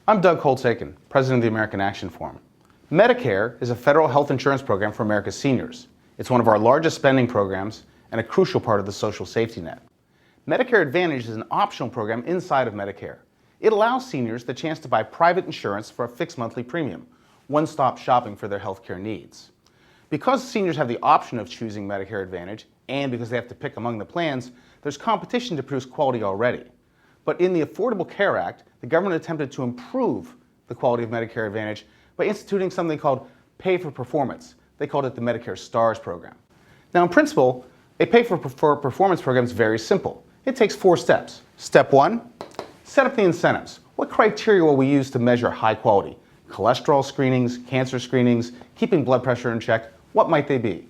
I'm Doug Holtz-Eakin, President of the American Action Forum. Medicare is a federal health insurance program for America's seniors. It's one of our largest spending programs and a crucial part of the social safety net. Medicare Advantage is an optional program inside of Medicare. It allows seniors the chance to buy private insurance for a fixed monthly premium, one-stop shopping for their health care needs. Because seniors have the option of choosing Medicare Advantage, and because they have to pick among the plans, there's competition to produce quality already. But in the Affordable Care Act, the government attempted to improve the quality of Medicare Advantage by instituting something called Pay for Performance. They called it the Medicare Stars Program. Now, in principle, a Pay for Performance program is very simple. It takes 4 steps. Step 1, set up the incentives. What criteria will we use to measure high quality? Cholesterol screenings, cancer screenings, keeping blood pressure in check, what might they be?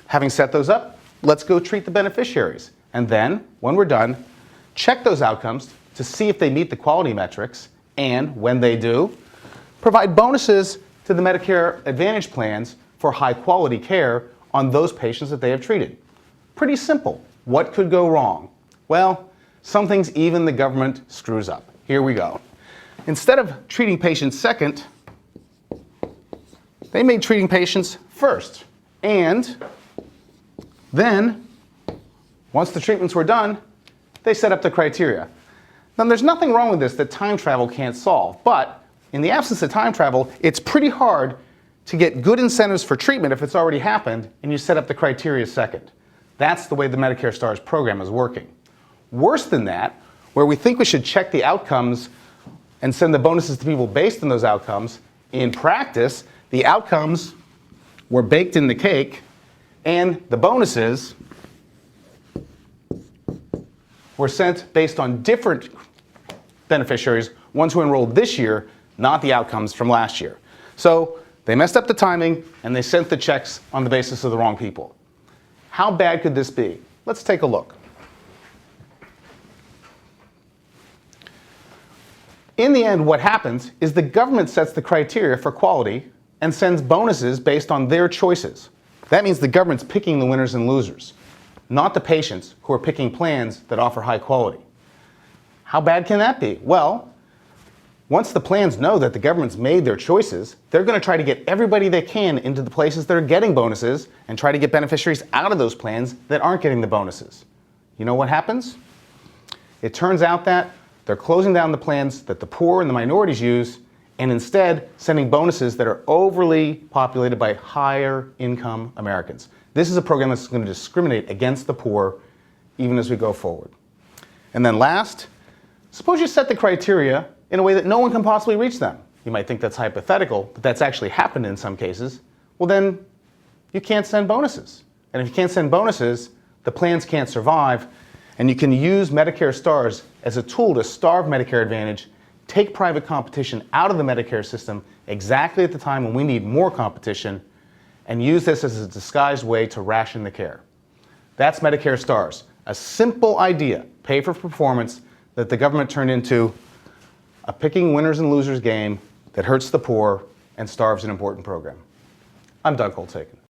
Having set those up, let's go treat the beneficiaries. And then, when we're done, check those outcomes to see if they meet the quality metrics, and when they do, provide bonuses to the Medicare Advantage plans for high quality care on those patients that they have treated. Pretty simple. What could go wrong? Well, some things even the government screws up. Here we go. Instead of treating patients second, they made treating patients first. And then, once the treatments were done, they set up the criteria. Now, there's nothing wrong with this that time travel can't solve, but in the absence of time travel, it's pretty hard to get good incentives for treatment if it's already happened and you set up the criteria second. That's the way the Medicare Stars program is working. Worse than that, where we think we should check the outcomes and send the bonuses to people based on those outcomes, in practice, the outcomes were baked in the cake and the bonuses were sent based on different beneficiaries, ones who enrolled this year, not the outcomes from last year. So they messed up the timing and they sent the checks on the basis of the wrong people. How bad could this be? Let's take a look. In the end, what happens is the government sets the criteria for quality and sends bonuses based on their choices. That means the government's picking the winners and losers, not the patients who are picking plans that offer high quality. How bad can that be? Well, once the plans know that the government's made their choices, they're going to try to get everybody they can into the places that are getting bonuses and try to get beneficiaries out of those plans that aren't getting the bonuses. You know what happens? It turns out that they're closing down the plans that the poor and the minorities use and instead sending bonuses that are overly populated by higher income Americans. This is a program that's going to discriminate against the poor even as we go forward. And then last, suppose you set the criteria in a way that no one can possibly reach them. You might think that's hypothetical, but that's actually happened in some cases. Well, then you can't send bonuses. And if you can't send bonuses, the plans can't survive, and you can use Medicare Stars as a tool to starve Medicare Advantage, take private competition out of the Medicare system exactly at the time when we need more competition, and use this as a disguised way to ration the care. That's Medicare Stars, a simple idea, pay for performance, that the government turned into a picking winners and losers game that hurts the poor and starves an important program. I'm Doug Holtz-Eakin.